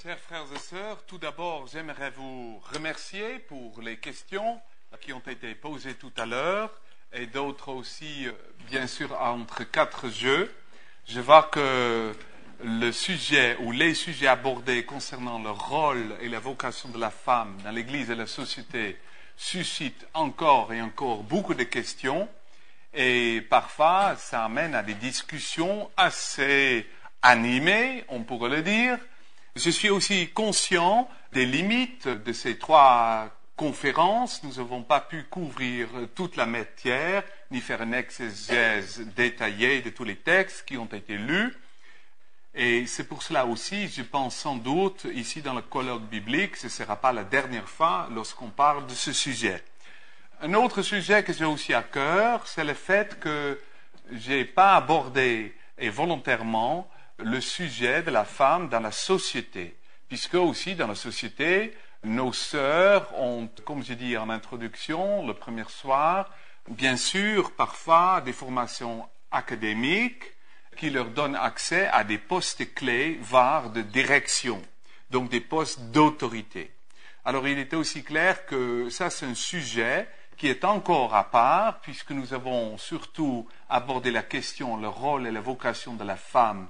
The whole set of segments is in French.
Chers frères et sœurs, tout d'abord, j'aimerais vous remercier pour les questions qui ont été posées tout à l'heure et d'autres aussi, bien sûr, entre 4 jeux. Je vois que le sujet ou les sujets abordés concernant le rôle et la vocation de la femme dans l'Église et la société suscitent encore et encore beaucoup de questions et parfois ça amène à des discussions assez animées, on pourrait le dire. Je suis aussi conscient des limites de ces 3 conférences. Nous n'avons pas pu couvrir toute la matière, ni faire une exégèse détaillée de tous les textes qui ont été lus. Et c'est pour cela aussi, je pense sans doute, ici dans le colloque biblique, ce ne sera pas la dernière fois lorsqu'on parle de ce sujet. Un autre sujet que j'ai aussi à cœur, c'est le fait que je n'ai pas abordé, et volontairement, le sujet de la femme dans la société, puisque aussi dans la société, nos sœurs ont, comme j'ai dit en introduction, le premier soir, bien sûr, parfois des formations académiques qui leur donnent accès à des postes clés, voire de direction, donc des postes d'autorité. Alors il était aussi clair que ça c'est un sujet qui est encore à part, puisque nous avons surtout abordé la question, le rôle et la vocation de la femme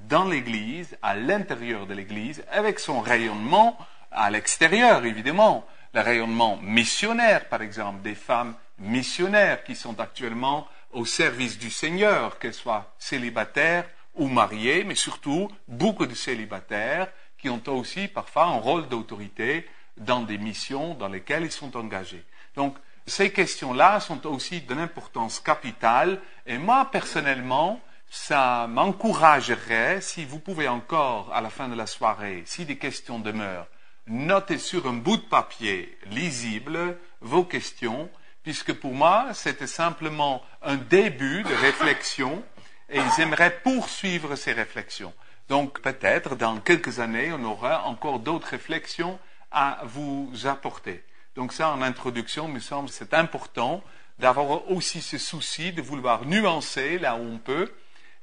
dans l'Église, à l'intérieur de l'Église, avec son rayonnement à l'extérieur, évidemment. Le rayonnement missionnaire, par exemple, des femmes missionnaires qui sont actuellement au service du Seigneur, qu'elles soient célibataires ou mariées, mais surtout beaucoup de célibataires qui ont aussi parfois un rôle d'autorité dans des missions dans lesquelles ils sont engagés. Donc, ces questions-là sont aussi d'une importance capitale et moi, personnellement, ça m'encouragerait, si vous pouvez encore, à la fin de la soirée, si des questions demeurent, notez sur un bout de papier lisible vos questions, puisque pour moi, c'était simplement un début de réflexion et j'aimerais poursuivre ces réflexions. Donc peut-être, dans quelques années, on aura encore d'autres réflexions à vous apporter. Donc ça, en introduction, me semble que c'est important d'avoir aussi ce souci de vouloir nuancer là où on peut,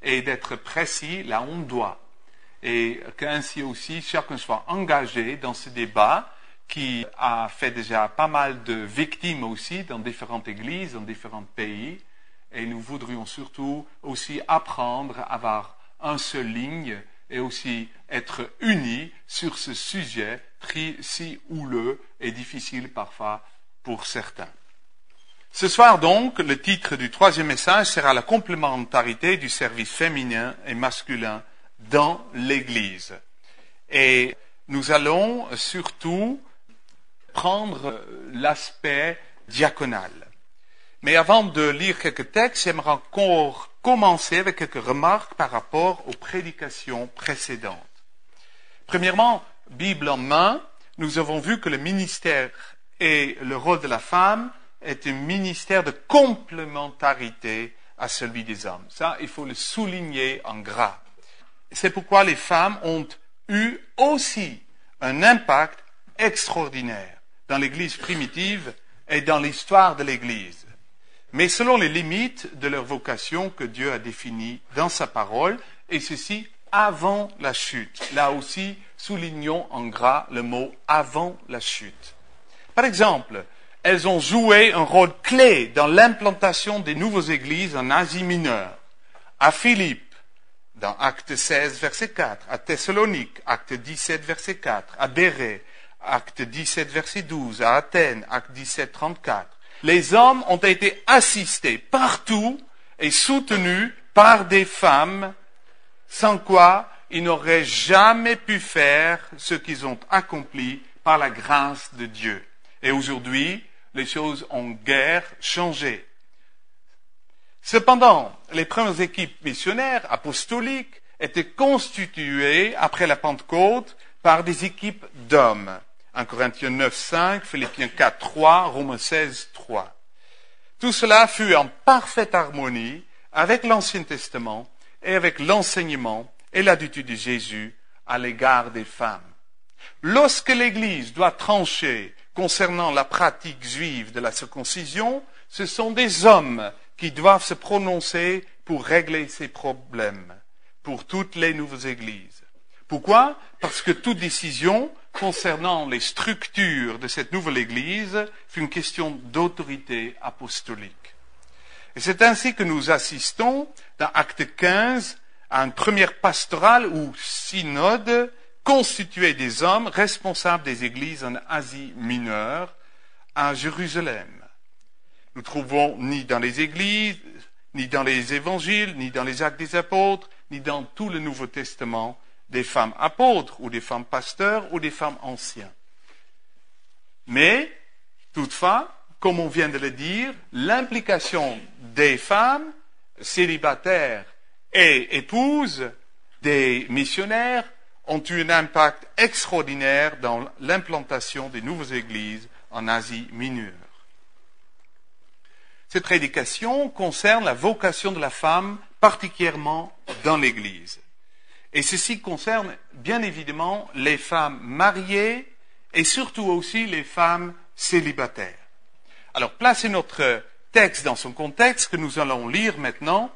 et d'être précis là où on doit. Et qu'ainsi aussi chacun soit engagé dans ce débat qui a fait déjà pas mal de victimes aussi dans différentes églises, dans différents pays. Et nous voudrions surtout aussi apprendre à avoir une seule ligne et aussi être unis sur ce sujet si houleux et difficile parfois pour certains. Ce soir donc, le titre du 3e message sera la complémentarité du service féminin et masculin dans l'Église. Et nous allons surtout prendre l'aspect diaconal. Mais avant de lire quelques textes, j'aimerais encore commencer avec quelques remarques par rapport aux prédications précédentes. Premièrement, Bible en main, nous avons vu que le ministère et le rôle de la femme est un ministère de complémentarité à celui des hommes. Ça, il faut le souligner en gras. C'est pourquoi les femmes ont eu aussi un impact extraordinaire dans l'Église primitive et dans l'histoire de l'Église, mais selon les limites de leur vocation que Dieu a définies dans sa parole, et ceci avant la chute. Là aussi, soulignons en gras le mot « avant la chute ». Par exemple, elles ont joué un rôle clé dans l'implantation des nouvelles églises en Asie mineure, à Philippe, dans Acte 16, verset 4, à Thessalonique, Acte 17, verset 4, à Bérée, Acte 17, verset 12, à Athènes, Acte 17, 34. Les hommes ont été assistés partout et soutenus par des femmes, sans quoi ils n'auraient jamais pu faire ce qu'ils ont accompli par la grâce de Dieu. Et aujourd'hui, les choses ont guère changé. Cependant, les premières équipes missionnaires apostoliques étaient constituées après la Pentecôte par des équipes d'hommes. 1 Corinthiens 9, 5, Philippiens 4, 3, Romains 16, 3. Tout cela fut en parfaite harmonie avec l'Ancien Testament et avec l'enseignement et l'attitude de Jésus à l'égard des femmes. Lorsque l'Église doit trancher concernant la pratique juive de la circoncision, ce sont des hommes qui doivent se prononcer pour régler ces problèmes pour toutes les nouvelles églises. Pourquoi ? parce que toute décision concernant les structures de cette nouvelle Église est une question d'autorité apostolique. Et c'est ainsi que nous assistons, dans Acte 15, à une première pastorale ou synode constituée des hommes responsables des églises en Asie mineure, à Jérusalem. Nous trouvons ni dans les églises, ni dans les évangiles, ni dans les actes des apôtres, ni dans tout le Nouveau Testament, des femmes apôtres, ou des femmes pasteurs, ou des femmes anciens. Mais, toutefois, comme on vient de le dire, l'implication des femmes célibataires et épouses des missionnaires ont eu un impact extraordinaire dans l'implantation des nouvelles églises en Asie mineure. Cette prédication concerne la vocation de la femme, particulièrement dans l'Église. Et ceci concerne bien évidemment les femmes mariées et surtout aussi les femmes célibataires. Alors, placez notre texte dans son contexte que nous allons lire maintenant.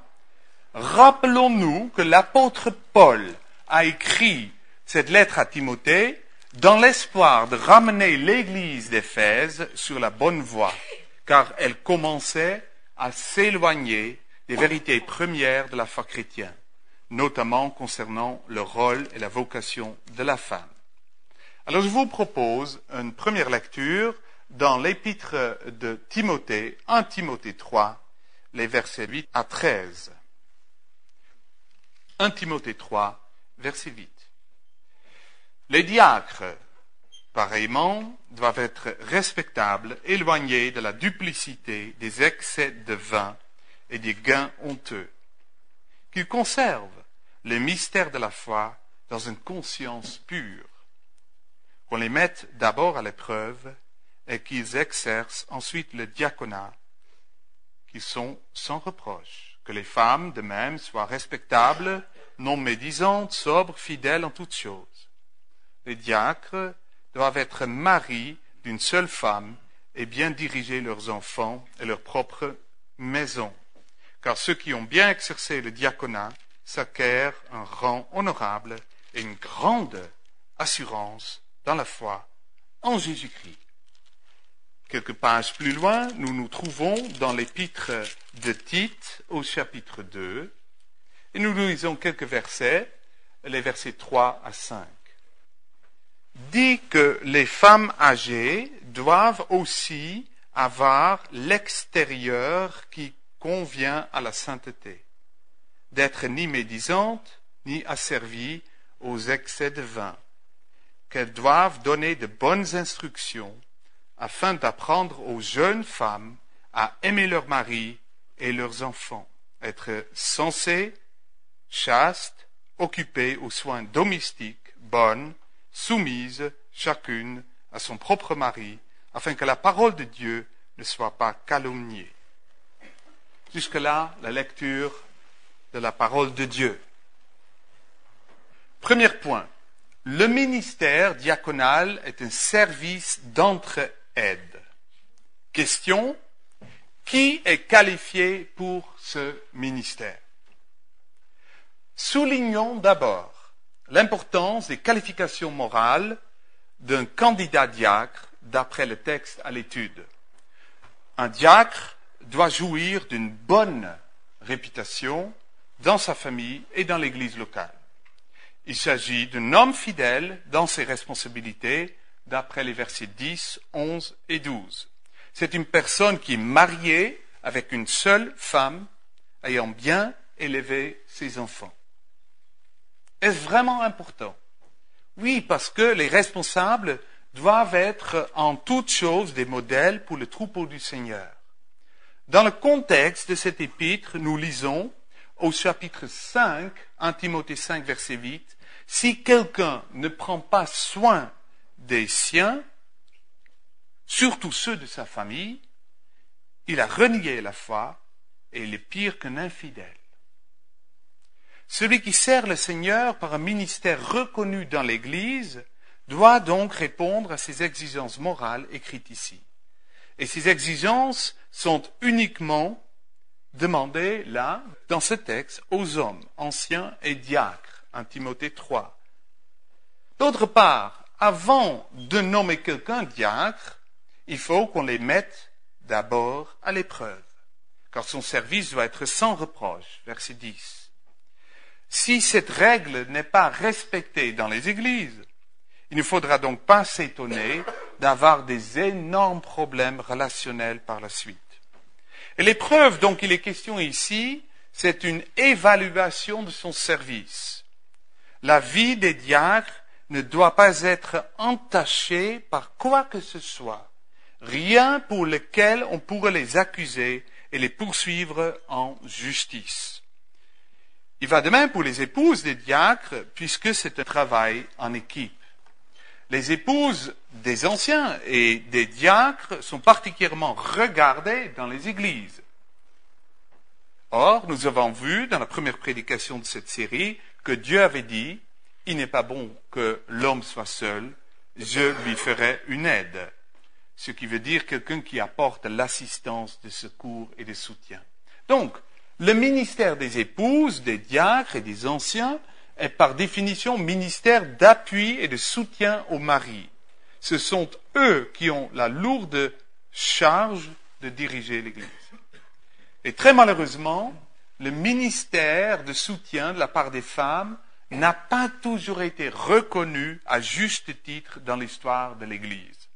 Rappelons-nous que l'apôtre Paul a écrit cette lettre à Timothée dans l'espoir de ramener l'Église d'Éphèse sur la bonne voie, car elle commençait à s'éloigner des vérités premières de la foi chrétienne, notamment concernant le rôle et la vocation de la femme. Alors je vous propose une première lecture dans l'épître de Timothée, 1 Timothée 3, les versets 8 à 13. 1 Timothée 3, verset 8. Les diacres, pareillement, doivent être respectables, éloignés de la duplicité, des excès de vin et des gains honteux, qu'ils conservent le mystère de la foi dans une conscience pure, qu'on les mette d'abord à l'épreuve et qu'ils exercent ensuite le diaconat, qu'ils sont sans reproche, que les femmes de même soient respectables, non médisantes, sobres, fidèles en toutes choses. Les diacres doivent être maris d'une seule femme et bien diriger leurs enfants et leur propre maison, car ceux qui ont bien exercé le diaconat s'acquièrent un rang honorable et une grande assurance dans la foi en Jésus-Christ. Quelques pages plus loin, nous nous trouvons dans l'épître de Tite au chapitre 2 et nous lisons quelques versets, les versets 3 à 5. Dit que les femmes âgées doivent aussi avoir l'extérieur qui convient à la sainteté, d'être ni médisantes, ni asservies aux excès de vin, qu'elles doivent donner de bonnes instructions afin d'apprendre aux jeunes femmes à aimer leurs maris et leurs enfants, être sensées, chastes, occupées aux soins domestiques, bonnes, soumises chacune à son propre mari, afin que la parole de Dieu ne soit pas calomniée. Jusque-là, la lecture de la parole de Dieu. Premier point. Le ministère diaconal est un service d'entraide. Question. Qui est qualifié pour ce ministère? Soulignons d'abord l'importance des qualifications morales d'un candidat diacre d'après le texte à l'étude. Un diacre doit jouir d'une bonne réputation dans sa famille et dans l'église locale. Il s'agit d'un homme fidèle dans ses responsabilités d'après les versets 10, 11 et 12. C'est une personne qui est mariée avec une seule femme ayant bien élevé ses enfants. Est-ce vraiment important? Oui, parce que les responsables doivent être en toutes choses des modèles pour le troupeau du Seigneur. Dans le contexte de cet épître, nous lisons au chapitre 5, 1 Timothée 5, verset 8, « Si quelqu'un ne prend pas soin des siens, surtout ceux de sa famille, il a renié la foi et il est pire qu'un infidèle. » Celui qui sert le Seigneur par un ministère reconnu dans l'Église doit donc répondre à ces exigences morales écrites ici. Et ces exigences sont uniquement demandées là, dans ce texte, aux hommes, anciens et diacres, 1 Timothée 3. D'autre part, avant de nommer quelqu'un diacre, il faut qu'on les mette d'abord à l'épreuve, car son service doit être sans reproche. Verset 10. Si cette règle n'est pas respectée dans les églises, il ne faudra donc pas s'étonner d'avoir des énormes problèmes relationnels par la suite. Et l'épreuve dont il est question ici, c'est une évaluation de son service. La vie des diacres ne doit pas être entachée par quoi que ce soit, rien pour lequel on pourrait les accuser et les poursuivre en justice. Il va de même pour les épouses des diacres, puisque c'est un travail en équipe. Les épouses des anciens et des diacres sont particulièrement regardées dans les églises. Or, nous avons vu dans la première prédication de cette série que Dieu avait dit « Il n'est pas bon que l'homme soit seul, je lui ferai une aide », ce qui veut dire quelqu'un qui apporte l'assistance, de secours et de soutien. Donc, le ministère des épouses, des diacres et des anciens est par définition ministère d'appui et de soutien au mari. Ce sont eux qui ont la lourde charge de diriger l'Église. Et très malheureusement, le ministère de soutien de la part des femmes n'a pas toujours été reconnu à juste titre dans l'histoire de l'Église.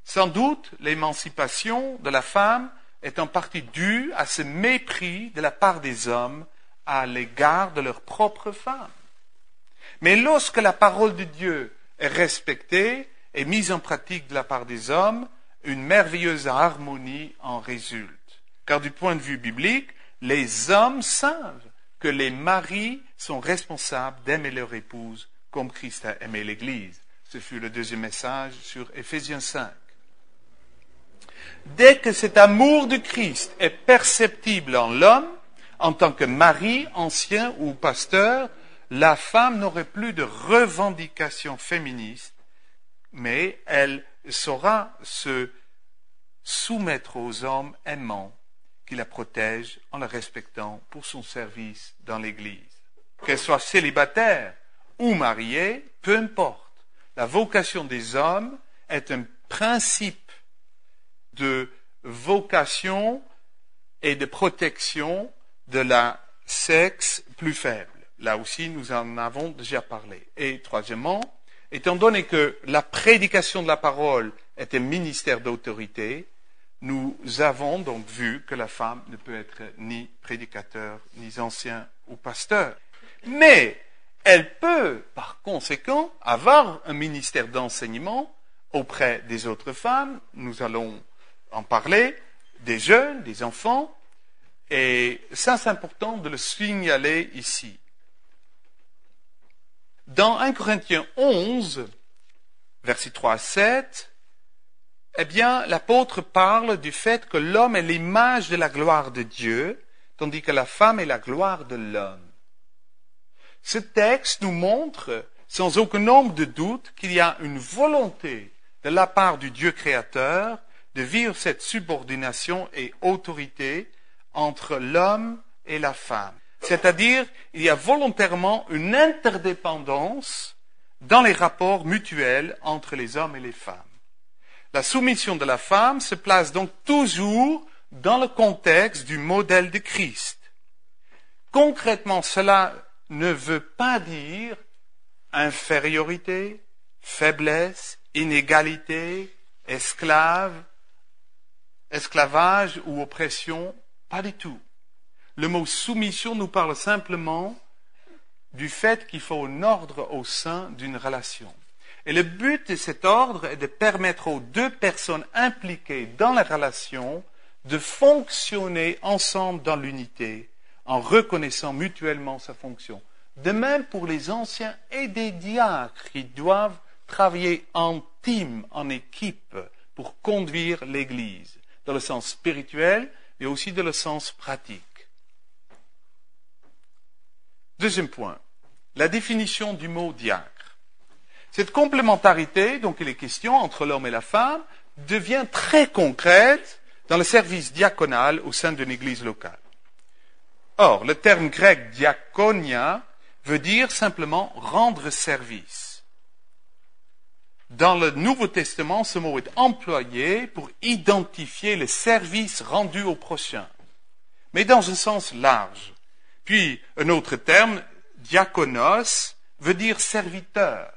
Sans doute, l'émancipation de la femme est en partie due à ce mépris de la part des hommes à l'égard de leurs propres femmes. Mais lorsque la parole de Dieu est respectée et mise en pratique de la part des hommes, une merveilleuse harmonie en résulte. Car du point de vue biblique, les hommes savent que les maris sont responsables d'aimer leur épouse comme Christ a aimé l'Église. Ce fut le deuxième message sur Éphésiens 5. Dès que cet amour de Christ est perceptible en l'homme, en tant que mari, ancien ou pasteur, la femme n'aurait plus de revendications féministes, mais elle saura se soumettre aux hommes aimants qui la protègent en la respectant pour son service dans l'Église. Qu'elle soit célibataire ou mariée, peu importe. La vocation des hommes est un principe de vocation et de protection de la sexe plus faible. Là aussi, nous en avons déjà parlé. Et troisièmement, étant donné que la prédication de la parole est un ministère d'autorité, nous avons donc vu que la femme ne peut être ni prédicateur, ni ancien ou pasteur. Mais elle peut, par conséquent, avoir un ministère d'enseignement auprès des autres femmes. Nous allons en parler, des jeunes, des enfants. Et ça, c'est important de le signaler ici. Dans 1 Corinthiens 11, versets 3 à 7, eh bien, l'apôtre parle du fait que l'homme est l'image de la gloire de Dieu, tandis que la femme est la gloire de l'homme. Ce texte nous montre, sans aucun nombre de doutes, qu'il y a une volonté de la part du Dieu créateur de vivre cette subordination et autorité entre l'homme et la femme. C'est-à-dire, il y a volontairement une interdépendance dans les rapports mutuels entre les hommes et les femmes. La soumission de la femme se place donc toujours dans le contexte du modèle de Christ. Concrètement, cela ne veut pas dire infériorité, faiblesse, inégalité, esclavage ou oppression, pas du tout. Le mot soumission nous parle simplement du fait qu'il faut un ordre au sein d'une relation. Et le but de cet ordre est de permettre aux deux personnes impliquées dans la relation de fonctionner ensemble dans l'unité, en reconnaissant mutuellement sa fonction. De même pour les anciens et des diacres qui doivent travailler en team, en équipe, pour conduire l'Église, dans le sens spirituel, mais aussi dans le sens pratique. Deuxième point, la définition du mot diacre. Cette complémentarité, dont il est question entre l'homme et la femme, devient très concrète dans le service diaconal au sein d'une église locale. Or, le terme grec diakonia veut dire simplement rendre service. Dans le Nouveau Testament, ce mot est employé pour identifier le service rendu au prochain, mais dans un sens large. Puis, un autre terme, diakonos, veut dire serviteur.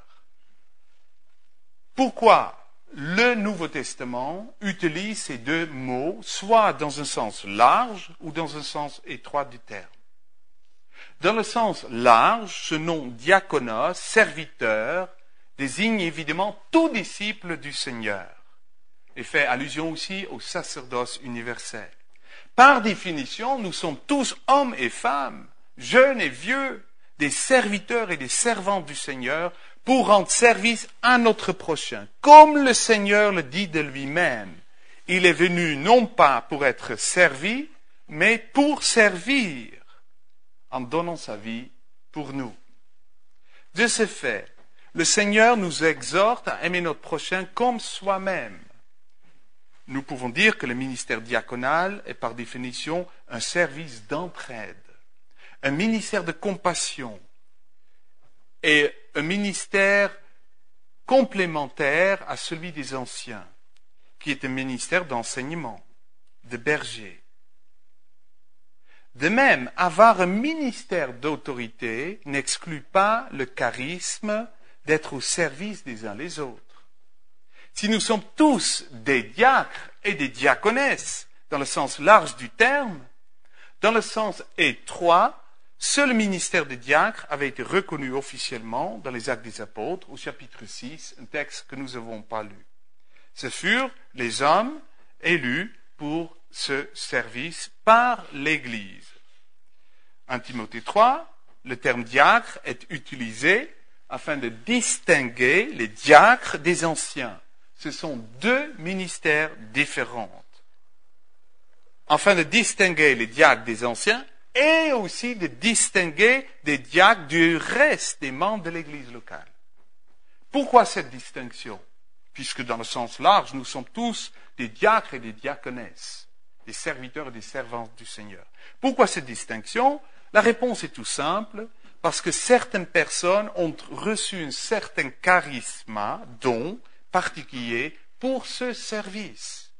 Pourquoi le Nouveau Testament utilise ces deux mots, soit dans un sens large ou dans un sens étroit du terme? Dans le sens large, ce nom diakonos, serviteur, désigne évidemment tout disciple du Seigneur et fait allusion aussi au sacerdoce universel. Par définition, nous sommes tous hommes et femmes, jeunes et vieux, des serviteurs et des servantes du Seigneur pour rendre service à notre prochain. Comme le Seigneur le dit de lui-même, il est venu non pas pour être servi, mais pour servir, en donnant sa vie pour nous. De ce fait, le Seigneur nous exhorte à aimer notre prochain comme soi-même. Nous pouvons dire que le ministère diaconal est par définition un service d'entraide, un ministère de compassion et un ministère complémentaire à celui des anciens, qui est un ministère d'enseignement, de berger. De même, avoir un ministère d'autorité n'exclut pas le charisme d'être au service des uns les autres. Si nous sommes tous des diacres et des diaconesses, dans le sens large du terme, dans le sens étroit, seul le ministère des diacres avait été reconnu officiellement dans les Actes des Apôtres, au chapitre 6, un texte que nous n'avons pas lu. Ce furent les hommes élus pour ce service par l'Église. En Timothée 3, le terme diacre est utilisé afin de distinguer les diacres des anciens. Ce sont deux ministères différents. Afin de distinguer les diacres des anciens et aussi de distinguer des diacres du reste des membres de l'Église locale. Pourquoi cette distinction? Puisque dans le sens large, nous sommes tous des diacres et des diaconesses, des serviteurs et des servantes du Seigneur. Pourquoi cette distinction? La réponse est tout simple, parce que certaines personnes ont reçu un certain charisme, don particulier pour ce service.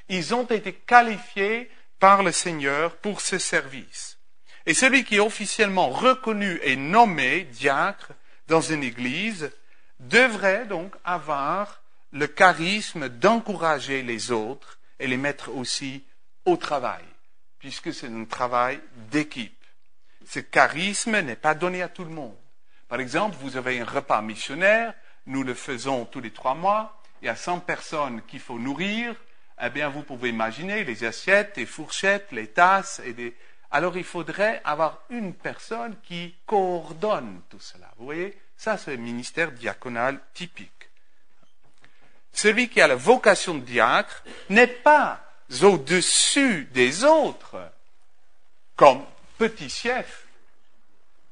Ils ont été qualifiés par le Seigneur pour ce service. Et celui qui est officiellement reconnu et nommé diacre dans une église devrait donc avoir le charisme d'encourager les autres et les mettre aussi au travail, puisque c'est un travail d'équipe. Ce charisme n'est pas donné à tout le monde. Par exemple, vous avez un repas missionnaire, nous le faisons tous les 3 mois, il y a 100 personnes qu'il faut nourrir, eh bien vous pouvez imaginer les assiettes, les fourchettes, les tasses, alors il faudrait avoir une personne qui coordonne tout cela. Vous voyez, ça c'est le ministère diaconal typique. Celui qui a la vocation de diacre n'est pas au-dessus des autres, comme petit chef,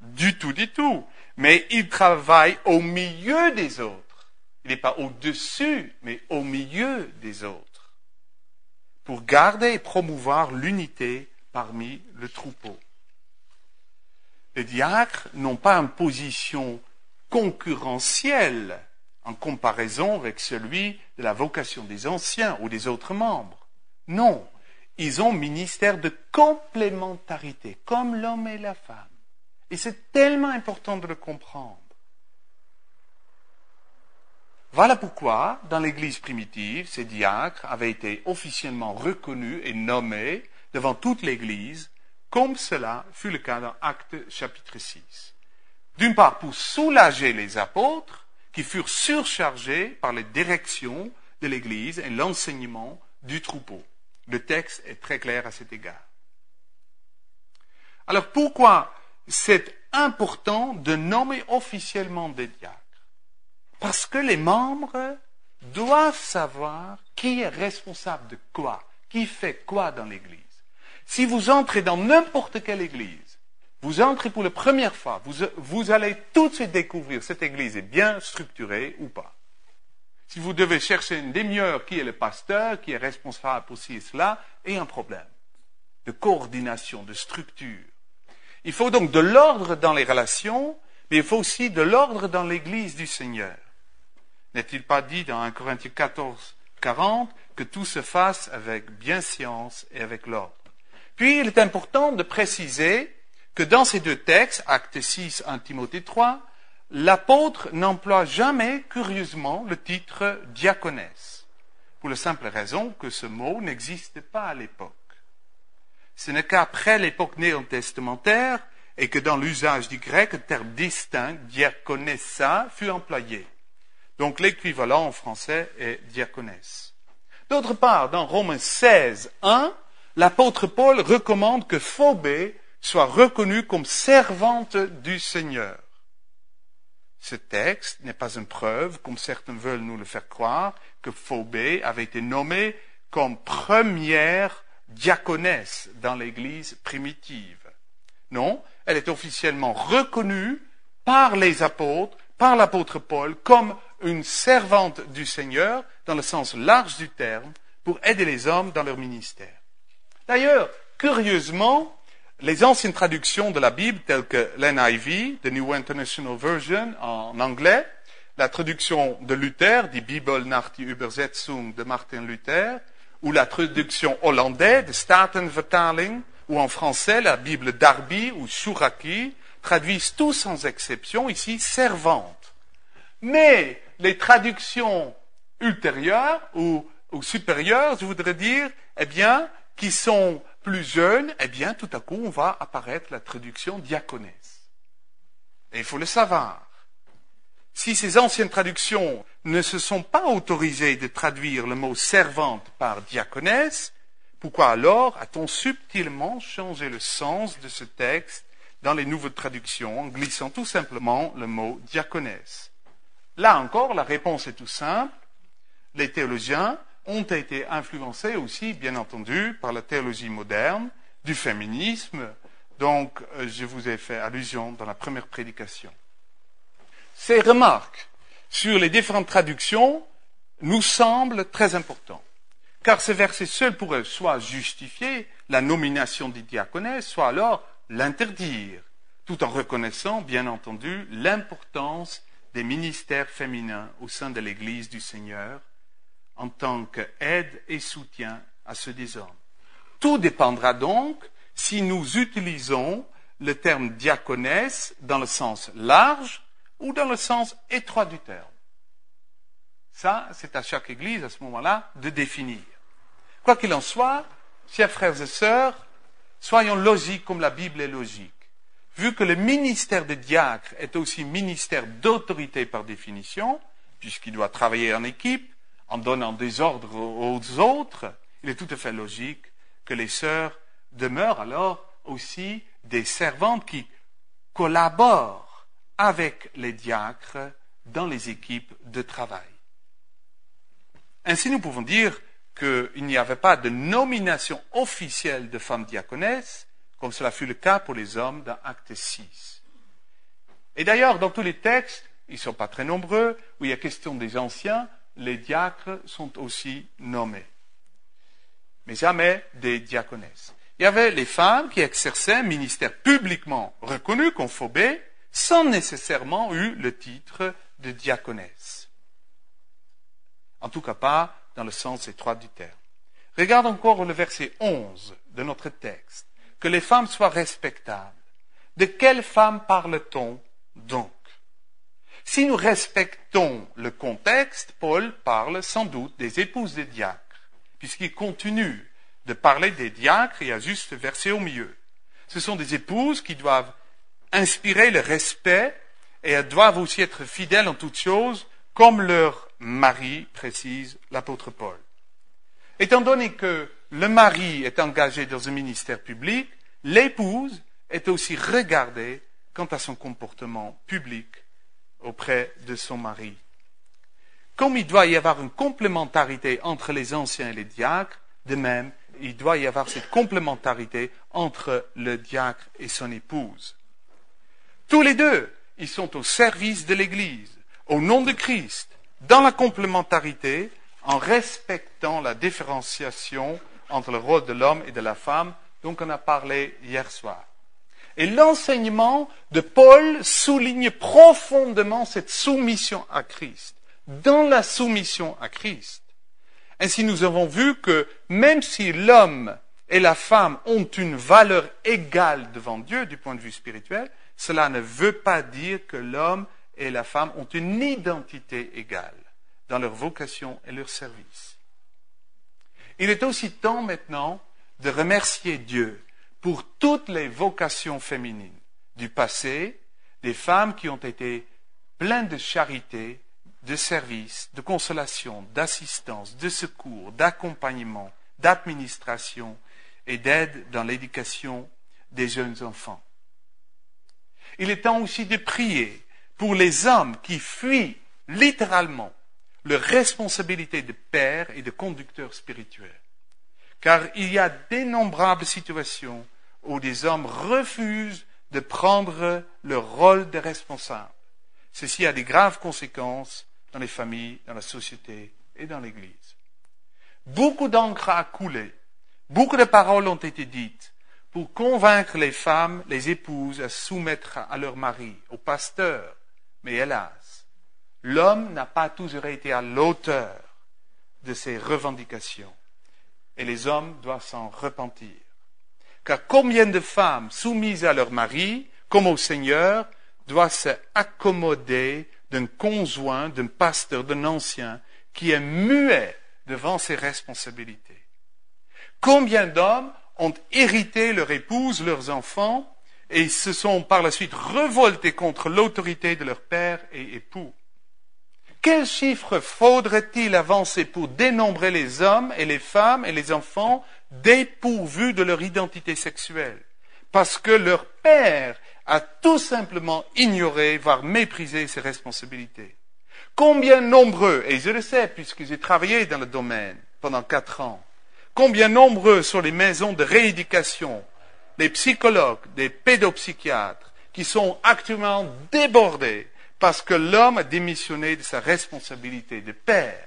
du tout, mais il travaille au milieu des autres. Il n'est pas au-dessus, mais au milieu des autres, pour garder et promouvoir l'unité parmi le troupeau. Les diacres n'ont pas une position concurrentielle en comparaison avec celui de la vocation des anciens ou des autres membres. Non, ils ont un ministère de complémentarité, comme l'homme et la femme. Et c'est tellement important de le comprendre. Voilà pourquoi, dans l'Église primitive, ces diacres avaient été officiellement reconnus et nommés devant toute l'Église, comme cela fut le cas dans Actes chapitre 6. D'une part, pour soulager les apôtres, qui furent surchargés par les directions de l'Église et l'enseignement du troupeau. Le texte est très clair à cet égard. Alors pourquoi c'est important de nommer officiellement des diacres? Parce que les membres doivent savoir qui est responsable de quoi, qui fait quoi dans l'Église. Si vous entrez dans n'importe quelle Église, vous entrez pour la première fois, vous allez tout de suite découvrir cette Église est bien structurée ou pas. Si vous devez chercher une demi-heure qui est le pasteur, qui est responsable pour ci et cela, il y a un problème de coordination, de structure. Il faut donc de l'ordre dans les relations, mais il faut aussi de l'ordre dans l'Église du Seigneur. N'est-il pas dit dans 1 Corinthiens 14, 40 que tout se fasse avec bienséance et avec l'ordre? Puis il est important de préciser que dans ces deux textes, Actes 6, 1 Timothée 3, l'apôtre n'emploie jamais, curieusement, le titre diaconesse, pour la simple raison que ce mot n'existait pas à l'époque. Ce n'est qu'après l'époque néo-testamentaire et que dans l'usage du grec, le terme distinct, diaconessa, fut employé. Donc l'équivalent en français est diaconesse. D'autre part, dans Romains 16, 1, l'apôtre Paul recommande que Phobé soit reconnue comme servante du Seigneur. Ce texte n'est pas une preuve, comme certains veulent nous le faire croire, que Phobé avait été nommée comme première diaconesse dans l'Église primitive. Non, elle est officiellement reconnue par les apôtres, par l'apôtre Paul, comme une servante du Seigneur, dans le sens large du terme, pour aider les hommes dans leur ministère. D'ailleurs, curieusement, les anciennes traductions de la Bible, telles que l'NIV, the New International Version en anglais, la traduction de Luther, die Bibel nach die Übersetzung de Martin Luther, ou la traduction hollandaise de Statenvertaling, ou en français la Bible Darby ou Chouraki, traduisent tous sans exception ici servante. Mais les traductions ultérieures ou supérieures, je voudrais dire, eh bien, qui sont plus jeunes, eh bien, tout à coup, on va apparaître la traduction diaconesse. Et il faut le savoir. Si ces anciennes traductions ne se sont pas autorisées de traduire le mot servante par diaconesse, pourquoi alors a-t-on subtilement changé le sens de ce texte dans les nouvelles traductions en glissant tout simplement le mot diaconesse? Là encore, la réponse est tout simple. Les théologiens ont été influencés aussi, bien entendu, par la théologie moderne, du féminisme, donc je vous ai fait allusion dans la première prédication. Ces remarques sur les différentes traductions nous semblent très importantes, car ce verset seul pourrait soit justifier la nomination des diaconesses, soit alors l'interdire, tout en reconnaissant, bien entendu, l'importance des ministères féminins au sein de l'Église du Seigneur, en tant qu'aide et soutien à ceux des hommes. Tout dépendra donc si nous utilisons le terme diaconesse dans le sens large ou dans le sens étroit du terme. Ça, c'est à chaque Église, à ce moment-là, de définir. Quoi qu'il en soit, chers frères et sœurs, soyons logiques comme la Bible est logique. Vu que le ministère de diacre est aussi ministère d'autorité par définition, puisqu'il doit travailler en équipe, en donnant des ordres aux autres, il est tout à fait logique que les sœurs demeurent alors aussi des servantes qui collaborent avec les diacres dans les équipes de travail. Ainsi, nous pouvons dire qu'il n'y avait pas de nomination officielle de femmes diaconesses, comme cela fut le cas pour les hommes dans Acte 6. Et d'ailleurs, dans tous les textes, ils ne sont pas très nombreux, où il y a question des anciens, les diacres sont aussi nommés. Mais jamais des diaconesses. Il y avait les femmes qui exerçaient un ministère publiquement reconnu comme Phobé, sans nécessairement eu le titre de diaconesse. En tout cas pas dans le sens étroit du terme. Regarde encore le verset 11 de notre texte. Que les femmes soient respectables. De quelles femmes parle-t-on donc? Si nous respectons le contexte, Paul parle sans doute des épouses des diacres, puisqu'il continue de parler des diacres, il y a juste le verset au milieu. Ce sont des épouses qui doivent inspirer le respect et elles doivent aussi être fidèles en toutes choses, comme leur mari, précise l'apôtre Paul. Étant donné que le mari est engagé dans un ministère public, l'épouse est aussi regardée quant à son comportement public auprès de son mari. Comme il doit y avoir une complémentarité entre les anciens et les diacres, de même, il doit y avoir cette complémentarité entre le diacre et son épouse. Tous les deux, ils sont au service de l'Église, au nom de Christ, dans la complémentarité, en respectant la différenciation entre le rôle de l'homme et de la femme dont on a parlé hier soir. Et l'enseignement de Paul souligne profondément cette soumission à Christ. Dans la soumission à Christ. Ainsi, nous avons vu que même si l'homme et la femme ont une valeur égale devant Dieu du point de vue spirituel, cela ne veut pas dire que l'homme et la femme ont une identité égale dans leur vocation et leur service. Il est aussi temps maintenant de remercier Dieu pour toutes les vocations féminines du passé, des femmes qui ont été pleines de charité, de service, de consolation, d'assistance, de secours, d'accompagnement, d'administration et d'aide dans l'éducation des jeunes enfants. Il est temps aussi de prier pour les hommes qui fuient littéralement leur responsabilité de père et de conducteur spirituel. Car il y a d'innombrables situations où des hommes refusent de prendre leur rôle de responsable. Ceci a des graves conséquences dans les familles, dans la société et dans l'Église. Beaucoup d'encre a coulé, beaucoup de paroles ont été dites pour convaincre les femmes, les épouses à se soumettre à leur mari, au pasteur. Mais hélas, l'homme n'a pas toujours été à l'auteur de ces revendications. Et les hommes doivent s'en repentir. Car combien de femmes soumises à leur mari, comme au Seigneur, doivent se accommoder d'un conjoint, d'un pasteur, d'un ancien, qui est muet devant ses responsabilités? Combien d'hommes ont hérité leur épouse, leurs enfants, et se sont par la suite révoltés contre l'autorité de leur père et époux? Quel chiffre faudrait-il avancer pour dénombrer les hommes et les femmes et les enfants dépourvus de leur identité sexuelle, parce que leur père a tout simplement ignoré, voire méprisé ses responsabilités? Combien nombreux, et je le sais puisque j'ai travaillé dans le domaine pendant 4 ans, combien nombreux sont les maisons de rééducation, les psychologues, des pédopsychiatres, qui sont actuellement débordés parce que l'homme a démissionné de sa responsabilité de père.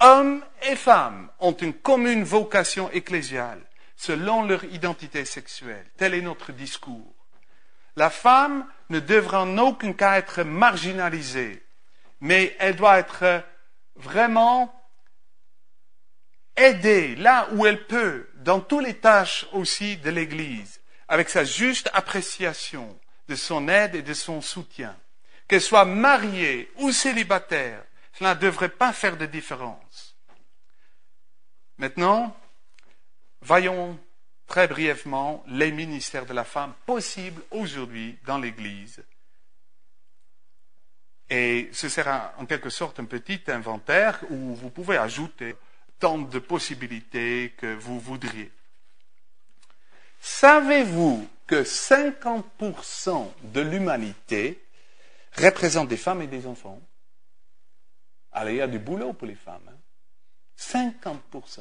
Hommes et femmes ont une commune vocation ecclésiale selon leur identité sexuelle. Tel est notre discours. La femme ne devra en aucun cas être marginalisée, mais elle doit être vraiment aidée là où elle peut, dans toutes les tâches aussi de l'Église, avec sa juste appréciation de son aide et de son soutien. Qu'elle soit mariée ou célibataire, cela ne devrait pas faire de différence. Maintenant, voyons très brièvement les ministères de la femme possibles aujourd'hui dans l'Église. Et ce sera en quelque sorte un petit inventaire où vous pouvez ajouter tant de possibilités que vous voudriez. Savez-vous que 50% de l'humanité représente des femmes et des enfants? Alors, il y a du boulot pour les femmes. 50%.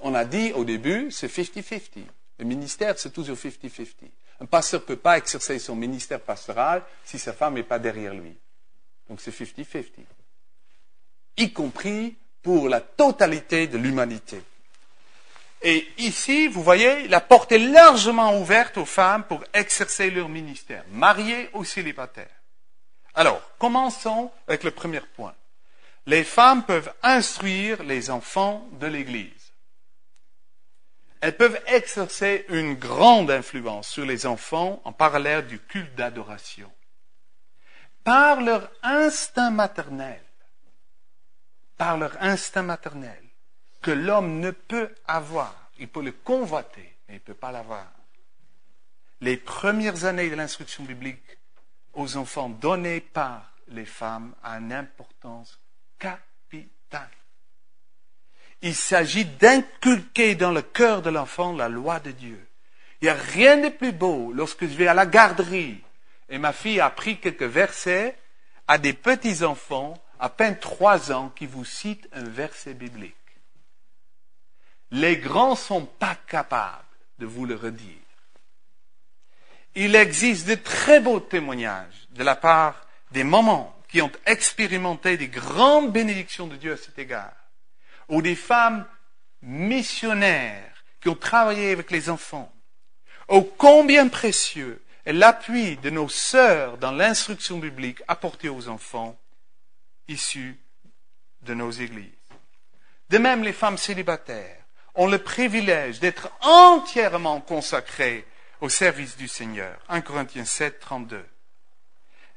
On a dit au début, c'est 50-50. Le ministère, c'est toujours 50-50. Un pasteur ne peut pas exercer son ministère pastoral si sa femme n'est pas derrière lui. Donc, c'est 50-50. Y compris pour la totalité de l'humanité. Et ici, vous voyez, la porte est largement ouverte aux femmes pour exercer leur ministère, mariées ou célibataires. Alors, commençons avec le premier point. Les femmes peuvent instruire les enfants de l'Église. Elles peuvent exercer une grande influence sur les enfants en parallèle du culte d'adoration. Par leur instinct maternel, que l'homme ne peut avoir. Il peut le convoiter, mais il ne peut pas l'avoir. Les premières années de l'instruction biblique aux enfants données par les femmes a une importance capitale. Il s'agit d'inculquer dans le cœur de l'enfant la loi de Dieu. Il n'y a rien de plus beau lorsque je vais à la garderie et ma fille a appris quelques versets à des petits-enfants à peine 3 ans qui vous citent un verset biblique. Les grands ne sont pas capables de vous le redire. Il existe de très beaux témoignages de la part des mamans qui ont expérimenté des grandes bénédictions de Dieu à cet égard, ou des femmes missionnaires qui ont travaillé avec les enfants, ô combien précieux est l'appui de nos sœurs dans l'instruction biblique apportée aux enfants issus de nos églises. De même, les femmes célibataires ont le privilège d'être entièrement consacrées au service du Seigneur. 1 Corinthiens 7, 32.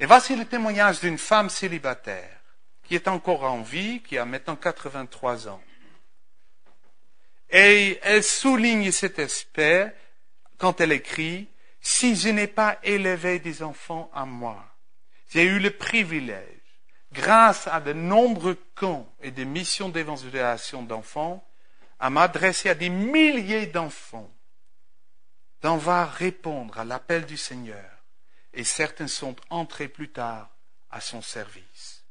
Et voici le témoignage d'une femme célibataire qui est encore en vie, qui a maintenant 83 ans. Et elle souligne cet aspect quand elle écrit « Si je n'ai pas élevé des enfants à moi, j'ai eu le privilège, grâce à de nombreux camps et des missions d'évangélisation d'enfants, à m'adresser à des milliers d'enfants, d'en voir répondre à l'appel du Seigneur, et certains sont entrés plus tard à son service. »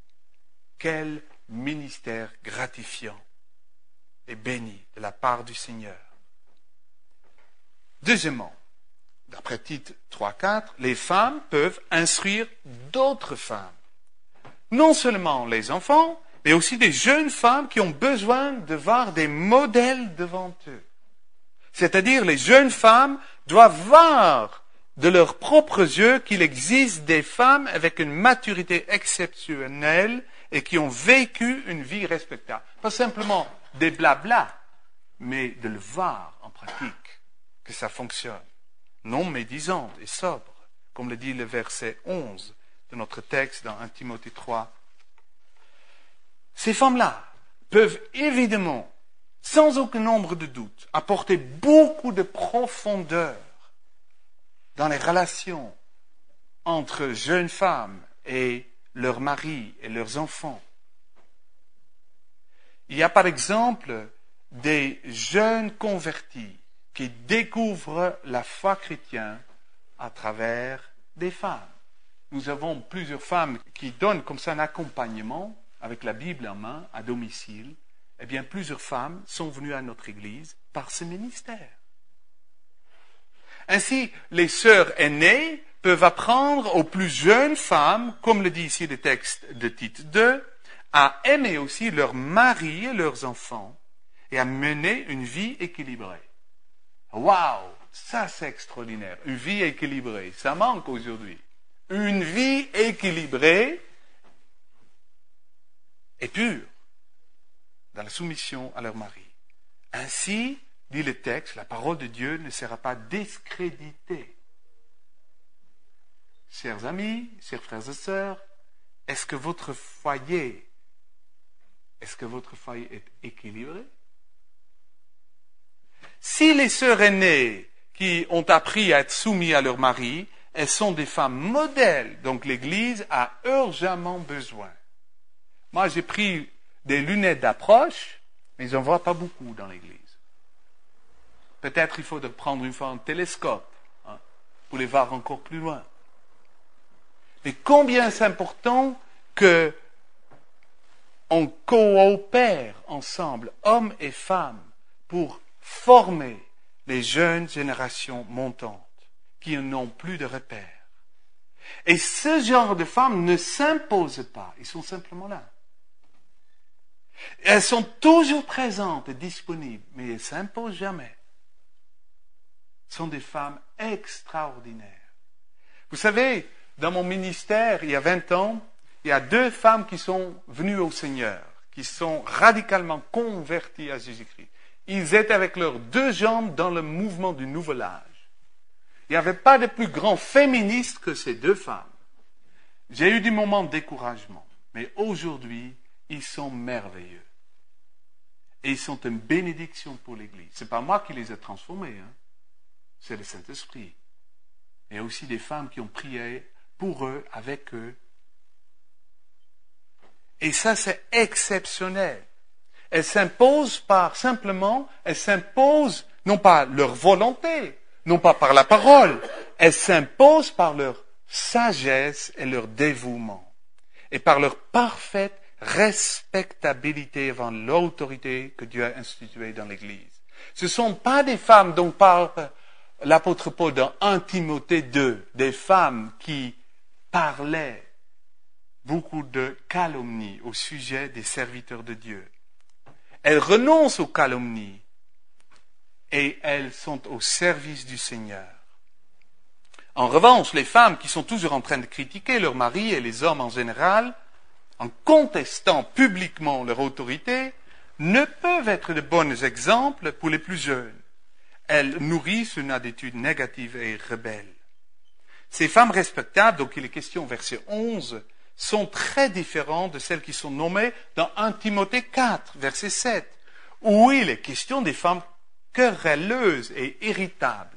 Quel ministère gratifiant et béni de la part du Seigneur. Deuxièmement, d'après Tite 3.4, les femmes peuvent instruire d'autres femmes. Non seulement les enfants, mais aussi des jeunes femmes qui ont besoin de voir des modèles devant eux. C'est-à-dire, les jeunes femmes doivent voir de leurs propres yeux qu'il existe des femmes avec une maturité exceptionnelle et qui ont vécu une vie respectable. Pas simplement des blabla, mais de le voir en pratique, que ça fonctionne. Non médisante et sobre, comme le dit le verset 11 de notre texte dans 1 Timothée 3. Ces femmes-là peuvent évidemment, sans aucun nombre de doutes, apporter beaucoup de profondeur dans les relations entre jeunes femmes et leurs maris et leurs enfants. Il y a par exemple des jeunes convertis qui découvrent la foi chrétienne à travers des femmes. Nous avons plusieurs femmes qui donnent comme ça un accompagnement avec la Bible en main à domicile. Eh bien, plusieurs femmes sont venues à notre Église par ce ministère. Ainsi, les sœurs aînées peuvent apprendre aux plus jeunes femmes, comme le dit ici le texte de Tite 2, à aimer aussi leurs maris et leurs enfants et à mener une vie équilibrée. Waouh, ça c'est extraordinaire. Une vie équilibrée, ça manque aujourd'hui. Une vie équilibrée et pure dans la soumission à leur mari. Ainsi, dit le texte, la parole de Dieu ne sera pas discréditée. Chers amis, chers frères et sœurs, est-ce que votre foyer est équilibré? Si les sœurs aînées qui ont appris à être soumises à leur mari, elles sont des femmes modèles, donc l'Église a urgemment besoin. Moi, j'ai pris des lunettes d'approche, mais j'en vois pas beaucoup dans l'Église. Peut-être il faudrait prendre une fois un télescope pour les voir encore plus loin. Mais combien c'est important que on coopère ensemble, hommes et femmes, pour former les jeunes générations montantes qui n'ont plus de repères. Et ce genre de femmes ne s'imposent pas, ils sont simplement là. Elles sont toujours présentes et disponibles, mais elles ne s'imposent jamais. Ce sont des femmes extraordinaires. Vous savez, dans mon ministère, il y a 20 ans, il y a 2 femmes qui sont venues au Seigneur, qui sont radicalement converties à Jésus-Christ. Ils étaient avec leurs 2 jambes dans le mouvement du nouvel âge. Il n'y avait pas de plus grand féministe que ces 2 femmes. J'ai eu des moments de découragement, mais aujourd'hui, ils sont merveilleux. Et ils sont une bénédiction pour l'Église. Ce n'est pas moi qui les ai transformés, c'est le Saint-Esprit. Il y a aussi des femmes qui ont prié pour eux, avec eux. Et ça, c'est exceptionnel. Elles s'imposent elles s'imposent non pas leur volonté, non pas par la parole, elles s'imposent par leur sagesse et leur dévouement, et par leur parfaite respectabilité devant l'autorité que Dieu a instituée dans l'Église. Ce ne sont pas des femmes dont parle l'apôtre Paul dans 1 Timothée 2, des femmes qui parlaient beaucoup de calomnies au sujet des serviteurs de Dieu. Elles renoncent aux calomnies et elles sont au service du Seigneur. En revanche, les femmes qui sont toujours en train de critiquer leur mari et les hommes en général, en contestant publiquement leur autorité, ne peuvent être de bons exemples pour les plus jeunes. Elles nourrissent une attitude négative et rebelle. Ces femmes respectables, dont il est question au verset 11, sont très différentes de celles qui sont nommées dans 1 Timothée 4, verset 7, où il est question des femmes querelleuses et irritables.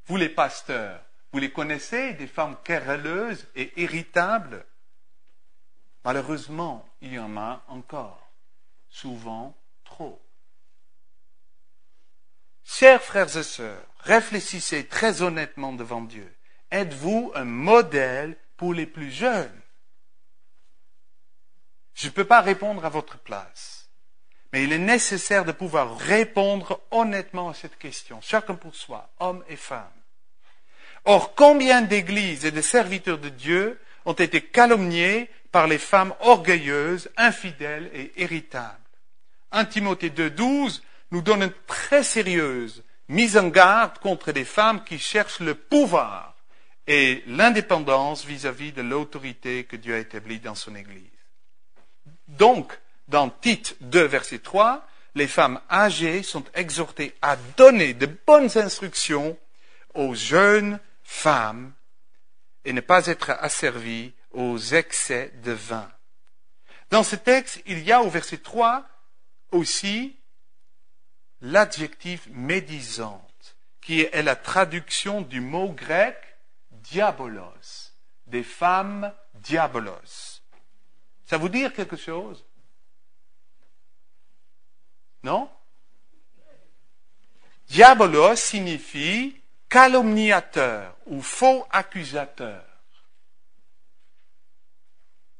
Vous les pasteurs, vous les connaissez, des femmes querelleuses et irritables? Malheureusement, il y en a encore, souvent trop. Chers frères et sœurs, réfléchissez très honnêtement devant Dieu. Êtes-vous un modèle pour les plus jeunes? Je ne peux pas répondre à votre place, mais il est nécessaire de pouvoir répondre honnêtement à cette question, chacun pour soi, hommes et femmes. Or, combien d'églises et de serviteurs de Dieu ont été calomniés par les femmes orgueilleuses, infidèles et irritables? 1 Timothée 2,12 nous donne une très sérieuse mise en garde contre des femmes qui cherchent le pouvoir et l'indépendance vis-à-vis de l'autorité que Dieu a établie dans son Église. Donc, dans Tite 2, verset 3, les femmes âgées sont exhortées à donner de bonnes instructions aux jeunes femmes et ne pas être asservies aux excès de vin. Dans ce texte, il y a au verset 3 aussi l'adjectif médisante, qui est la traduction du mot grec diabolos, des femmes diabolos. Ça vous dit quelque chose? Non? Diabolos signifie calomniateur ou faux accusateur.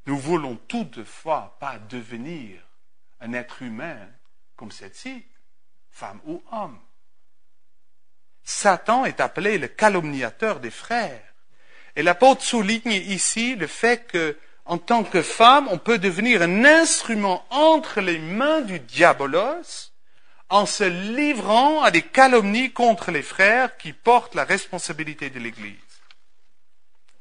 Nous voulons toutefois pas devenir un être humain comme celle-ci, femme ou homme. Satan est appelé le calomniateur des frères. Et l'apôtre souligne ici le fait que, en tant que femme, on peut devenir un instrument entre les mains du diabolos en se livrant à des calomnies contre les frères qui portent la responsabilité de l'Église.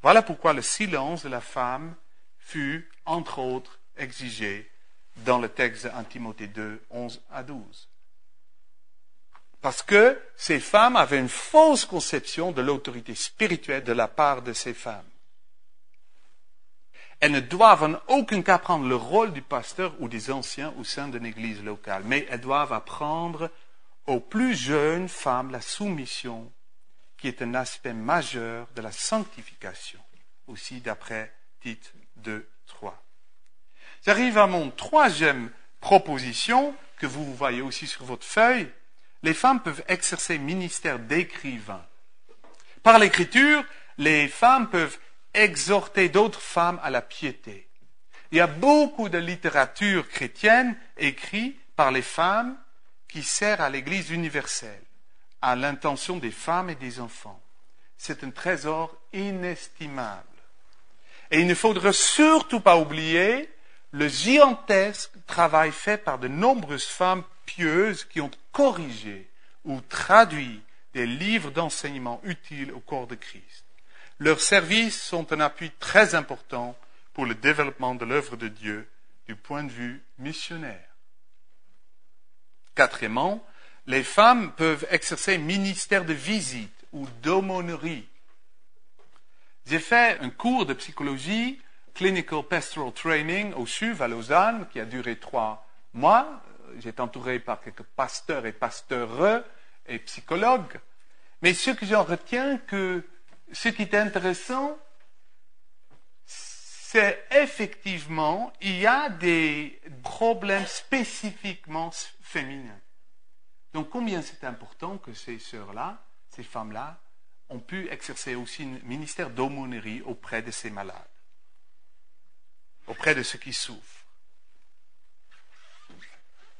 Voilà pourquoi le silence de la femme fut, entre autres, exigé dans le texte de 1 Timothée 2, 11 à 12. Parce que ces femmes avaient une fausse conception de l'autorité spirituelle de la part de ces femmes. Elles ne doivent en aucun cas prendre le rôle du pasteur ou des anciens au sein d'une église locale, mais elles doivent apprendre aux plus jeunes femmes la soumission, qui est un aspect majeur de la sanctification, aussi d'après Tite 2, 3. J'arrive à mon troisième proposition, que vous voyez aussi sur votre feuille. Les femmes peuvent exercer le ministère d'écrivain. Par l'écriture, les femmes peuvent exhorter d'autres femmes à la piété. Il y a beaucoup de littérature chrétienne écrite par les femmes qui sert à l'Église universelle, à l'intention des femmes et des enfants. C'est un trésor inestimable. Et il ne faudra surtout pas oublier le gigantesque travail fait par de nombreuses femmes pieuses qui ont corrigé ou traduit des livres d'enseignement utiles au corps de Christ. Leurs services sont un appui très important pour le développement de l'œuvre de Dieu du point de vue missionnaire. Quatrièmement, les femmes peuvent exercer ministère de visite ou d'aumônerie. J'ai fait un cours de psychologie, Clinical Pastoral Training, au CHUV à Lausanne, qui a duré 3 mois. J'ai été entouré par quelques pasteurs et pasteureux et psychologues. Mais ce que j'en retiens, que ce qui est intéressant, c'est effectivement, il y a des problèmes spécifiquement féminins. Donc combien c'est important que ces sœurs-là, ces femmes-là, ont pu exercer aussi un ministère d'aumônerie auprès de ces malades, auprès de ceux qui souffrent.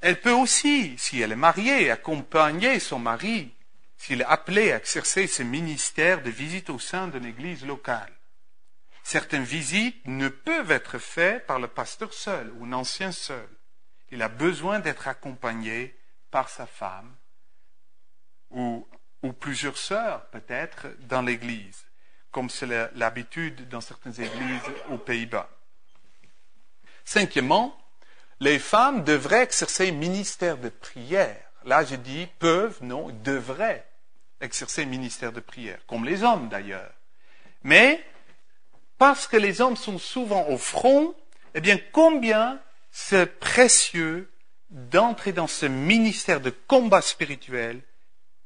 Elle peut aussi, si elle est mariée, accompagner son mari, s'il est appelé à exercer ce ministère de visite au sein d'une église locale. Certaines visites ne peuvent être faites par le pasteur seul ou un ancien seul. Il a besoin d'être accompagné par sa femme ou ou plusieurs sœurs peut-être dans l'église, comme c'est l'habitude dans certaines églises aux Pays-Bas. Cinquièmement, les femmes devraient exercer un ministère de prière. Là, je dis peuvent, non, devraient exercer un ministère de prière, comme les hommes d'ailleurs. Mais, parce que les hommes sont souvent au front, eh bien, combien c'est précieux d'entrer dans ce ministère de combat spirituel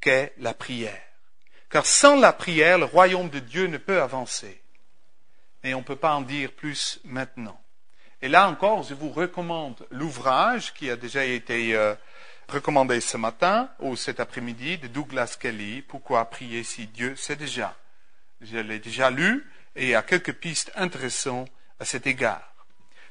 qu'est la prière. Car sans la prière, le royaume de Dieu ne peut avancer. Et on ne peut pas en dire plus maintenant. Et là encore, je vous recommande l'ouvrage qui a déjà été recommandé ce matin ou cet après-midi de Douglas Kelly, Pourquoi prier si Dieu sait déjà. Je l'ai déjà lu et il y a quelques pistes intéressantes à cet égard.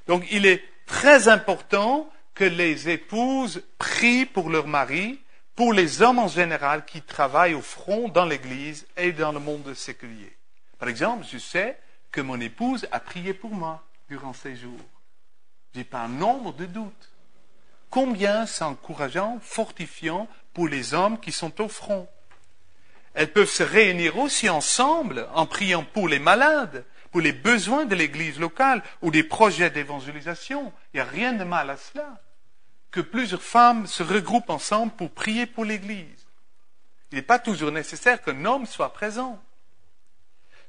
Donc il est très important que les épouses prient pour leur mari, pour les hommes en général qui travaillent au front dans l'Église et dans le monde séculier. Par exemple, je sais que mon épouse a prié pour moi durant ces jours. Je n'ai pas un nombre de doutes. Combien c'est encourageant, fortifiant pour les hommes qui sont au front. Elles peuvent se réunir aussi ensemble en priant pour les malades, pour les besoins de l'Église locale ou des projets d'évangélisation. Il n'y a rien de mal à cela. Que plusieurs femmes se regroupent ensemble pour prier pour l'Église. Il n'est pas toujours nécessaire qu'un homme soit présent.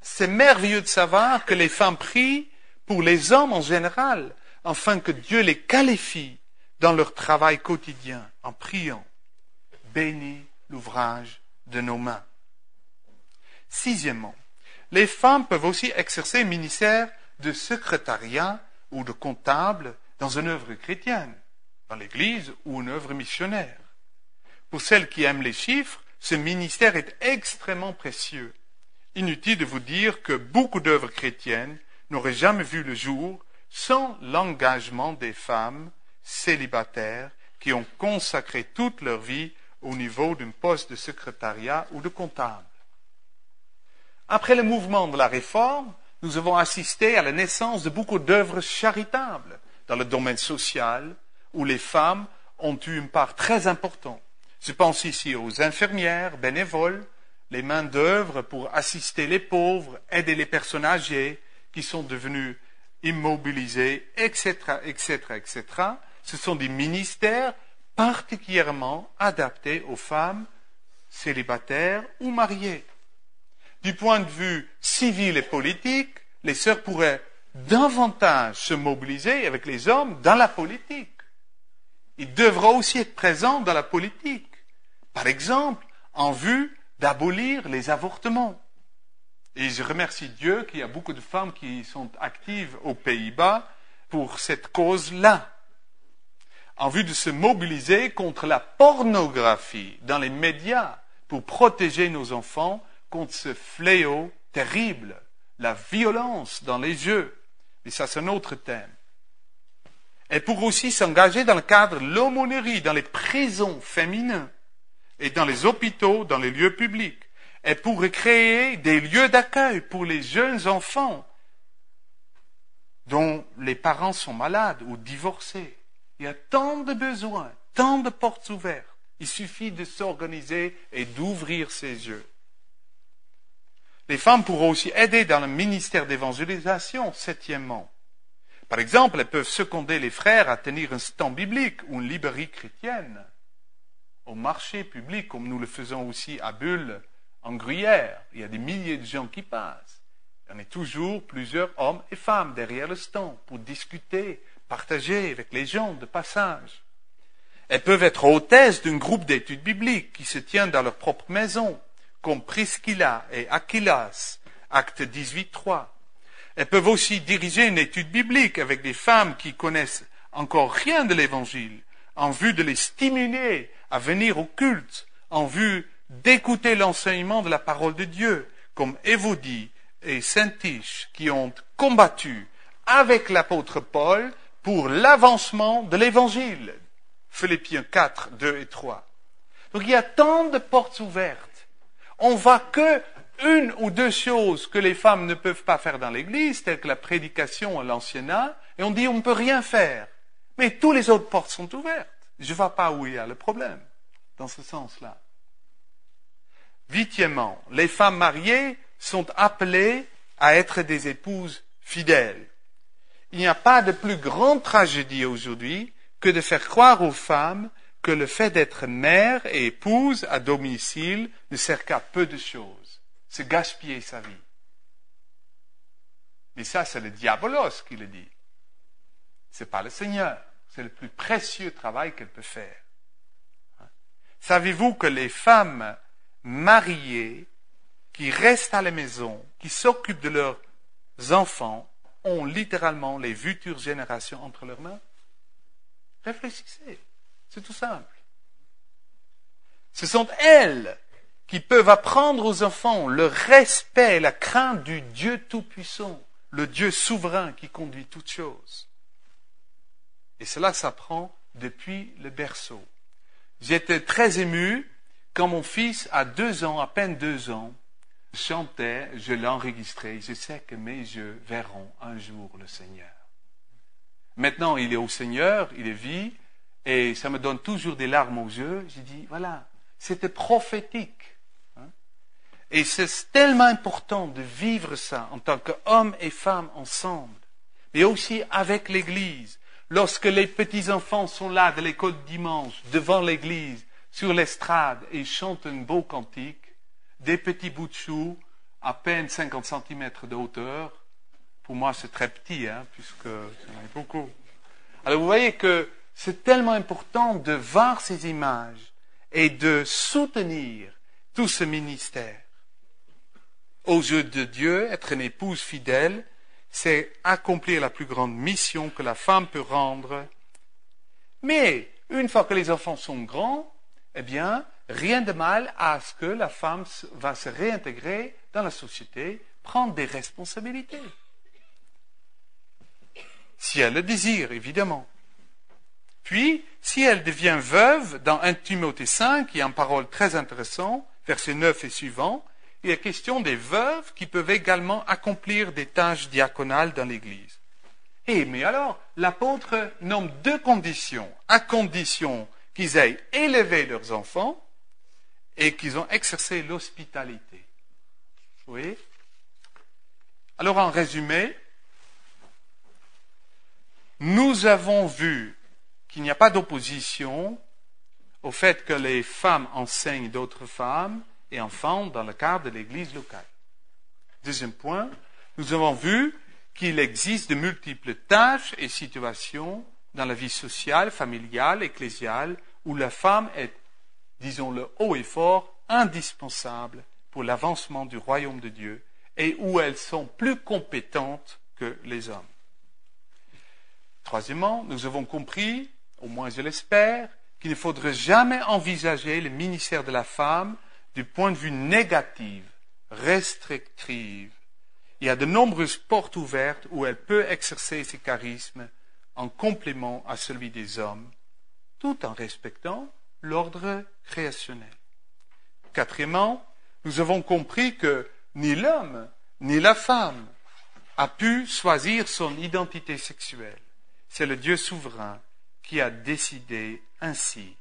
C'est merveilleux de savoir que les femmes prient pour les hommes en général, afin que Dieu les qualifie dans leur travail quotidien en priant. Bénis l'ouvrage de nos mains. Sixièmement, les femmes peuvent aussi exercer un ministère de secrétariat ou de comptable dans une œuvre chrétienne, dans l'Église ou une œuvre missionnaire. Pour celles qui aiment les chiffres, ce ministère est extrêmement précieux. Inutile de vous dire que beaucoup d'œuvres chrétiennes n'auraient jamais vu le jour sans l'engagement des femmes célibataires qui ont consacré toute leur vie au niveau d'un poste de secrétariat ou de comptable. Après le mouvement de la Réforme, nous avons assisté à la naissance de beaucoup d'œuvres charitables dans le domaine social où les femmes ont eu une part très importante. Je pense ici aux infirmières, bénévoles, les mains d'œuvre pour assister les pauvres, aider les personnes âgées qui sont devenues immobilisés, etc., etc., etc. Ce sont des ministères particulièrement adaptés aux femmes célibataires ou mariées. Du point de vue civil et politique, les sœurs pourraient davantage se mobiliser avec les hommes dans la politique. Ils devraient aussi être présents dans la politique. Par exemple, en vue d'abolir les avortements. Et je remercie Dieu qu'il y a beaucoup de femmes qui sont actives aux Pays-Bas pour cette cause-là. En vue de se mobiliser contre la pornographie dans les médias pour protéger nos enfants contre ce fléau terrible, la violence dans les jeux. Mais ça, c'est un autre thème. Elles pourraient aussi s'engager dans le cadre de l'aumônerie, dans les prisons féminines et dans les hôpitaux, dans les lieux publics. Elles pourraient créer des lieux d'accueil pour les jeunes enfants dont les parents sont malades ou divorcés. Il y a tant de besoins, tant de portes ouvertes. Il suffit de s'organiser et d'ouvrir ses yeux. Les femmes pourront aussi aider dans le ministère d'évangélisation, septièmement. Par exemple, elles peuvent seconder les frères à tenir un stand biblique ou une librairie chrétienne au marché public, comme nous le faisons aussi à Bulle, en Gruyère. Il y a des milliers de gens qui passent. Il y en a toujours plusieurs hommes et femmes derrière le stand pour discuter, partager avec les gens de passage. Elles peuvent être hôtesses d'un groupe d'études bibliques qui se tient dans leur propre maison, comme Priscilla et Aquilas, acte 18.3. Elles peuvent aussi diriger une étude biblique avec des femmes qui connaissent encore rien de l'Évangile, en vue de les stimuler à venir au culte, en vue d'écouter l'enseignement de la parole de Dieu, comme Évodie et Syntyche, qui ont combattu avec l'apôtre Paul pour l'avancement de l'Évangile. Philippiens 4, 2 et 3. Donc il y a tant de portes ouvertes. On voit que une ou deux choses que les femmes ne peuvent pas faire dans l'Église, telles que la prédication à l'anciennat, et on dit on ne peut rien faire. Mais toutes les autres portes sont ouvertes. Je ne vois pas où il y a le problème, dans ce sens-là. Huitièmement, les femmes mariées sont appelées à être des épouses fidèles. Il n'y a pas de plus grande tragédie aujourd'hui que de faire croire aux femmes que le fait d'être mère et épouse à domicile ne sert qu'à peu de choses. C'est gaspiller sa vie. Mais ça, c'est le diabolos qui le dit. C'est pas le Seigneur. C'est le plus précieux travail qu'elle peut faire. Savez-vous que les femmes mariées qui restent à la maison, qui s'occupent de leurs enfants, ont littéralement les futures générations entre leurs mains? Réfléchissez. C'est tout simple. Ce sont elles qui peuvent apprendre aux enfants le respect et la crainte du Dieu Tout-Puissant, le Dieu souverain qui conduit toutes choses. Et cela s'apprend depuis le berceau. J'étais très ému quand mon fils, à 2 ans, à peine 2 ans, chantait, je l'ai enregistré, je sais que mes yeux verront un jour le Seigneur. Maintenant, il est au Seigneur, il est vie, et ça me donne toujours des larmes aux yeux. J'ai dit, voilà, c'était prophétique. Et c'est tellement important de vivre ça en tant qu'hommes et femmes ensemble, mais aussi avec l'Église. Lorsque les petits-enfants sont là de l'école dimanche, devant l'église, sur l'estrade, et chantent un beau cantique, des petits bouts de choux, à peine 50 cm de hauteur. Pour moi, c'est très petit, puisque j'en ai beaucoup. Alors, vous voyez que c'est tellement important de voir ces images et de soutenir tout ce ministère. Aux yeux de Dieu, être une épouse fidèle, c'est accomplir la plus grande mission que la femme peut rendre. Mais, une fois que les enfants sont grands, eh bien, rien de mal à ce que la femme va se réintégrer dans la société, prendre des responsabilités. Si elle le désire, évidemment. Puis, si elle devient veuve, dans 1 Timothée 5, il y a une parole très intéressante, verset 9 et suivant, il est question des veuves qui peuvent également accomplir des tâches diaconales dans l'Église. Mais alors, l'apôtre nomme 2 conditions, à condition qu'ils aient élevé leurs enfants et qu'ils ont exercé l'hospitalité. Oui. Alors, en résumé, nous avons vu qu'il n'y a pas d'opposition au fait que les femmes enseignent d'autres femmes et enfants dans le cadre de l'Église locale. Deuxième point, nous avons vu qu'il existe de multiples tâches et situations dans la vie sociale, familiale, ecclésiale, où la femme est, disons-le haut et fort, indispensable pour l'avancement du royaume de Dieu et où elles sont plus compétentes que les hommes. Troisièmement, nous avons compris, au moins je l'espère, qu'il ne faudrait jamais envisager le ministère de la femme du point de vue négatif, restrictif. Il y a de nombreuses portes ouvertes où elle peut exercer ses charismes en complément à celui des hommes, tout en respectant l'ordre créationnel. Quatrièmement, nous avons compris que ni l'homme ni la femme a pu choisir son identité sexuelle. C'est le Dieu souverain qui a décidé ainsi.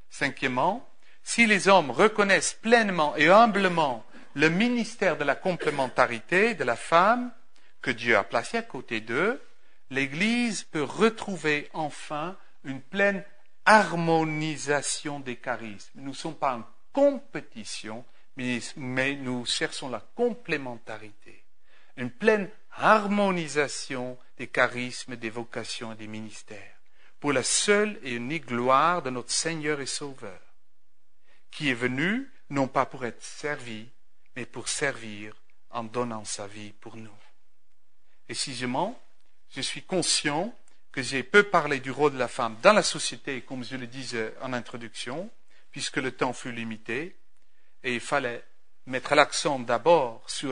Cinquièmement, si les hommes reconnaissent pleinement et humblement le ministère de la complémentarité de la femme que Dieu a placé à côté d'eux, l'Église peut retrouver enfin une pleine harmonisation des charismes. Nous ne sommes pas en compétition, mais nous cherchons la complémentarité. Une pleine harmonisation des charismes, des vocations et des ministères, pour la seule et unique gloire de notre Seigneur et Sauveur, qui est venu non pas pour être servi, mais pour servir en donnant sa vie pour nous. Et sixièmement, je suis conscient que j'ai peu parlé du rôle de la femme dans la société, comme je le disais en introduction, puisque le temps fut limité, et il fallait mettre l'accent d'abord sur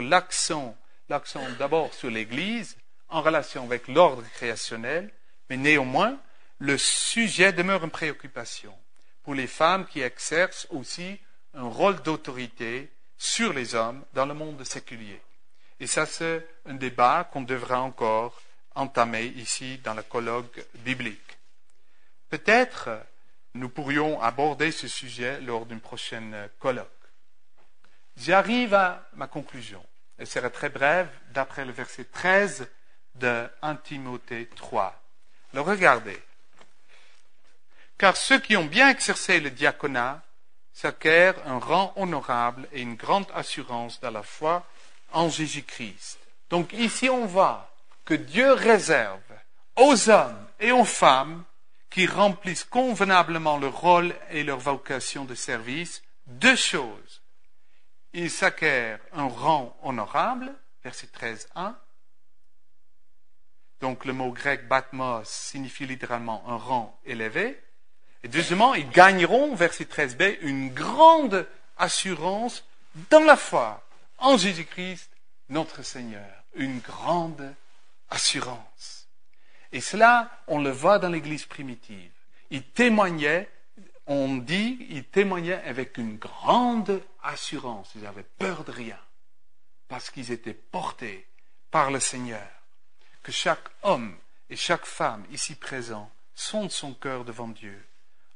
l'Église, en relation avec l'ordre créationnel, mais néanmoins, le sujet demeure une préoccupation pour les femmes qui exercent aussi un rôle d'autorité sur les hommes dans le monde séculier. Et ça, c'est un débat qu'on devra encore entamer ici dans le colloque biblique. Peut-être nous pourrions aborder ce sujet lors d'une prochaine colloque. J'arrive à ma conclusion. Elle sera très brève, d'après le verset 13 de 1 Timothée 3. Alors regardez. Car ceux qui ont bien exercé le diaconat s'acquièrent un rang honorable et une grande assurance dans la foi en Jésus-Christ. Donc ici on voit que Dieu réserve aux hommes et aux femmes qui remplissent convenablement leur rôle et leur vocation de service deux choses. Ils s'acquièrent un rang honorable, verset 13.1. Donc le mot grec batmos signifie littéralement un rang élevé. Et deuxièmement, ils gagneront, verset 13b, une grande assurance dans la foi en Jésus-Christ, notre Seigneur. Une grande assurance. Et cela, on le voit dans l'Église primitive. Ils témoignaient, on dit, ils témoignaient avec une grande assurance. Ils n'avaient peur de rien, parce qu'ils étaient portés par le Seigneur. Que chaque homme et chaque femme ici présent sonde son cœur devant Dieu,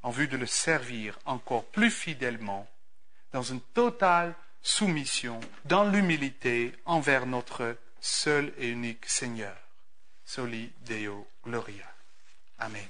en vue de le servir encore plus fidèlement, dans une totale soumission, dans l'humilité envers notre seul et unique Seigneur. Soli Deo Gloria. Amen.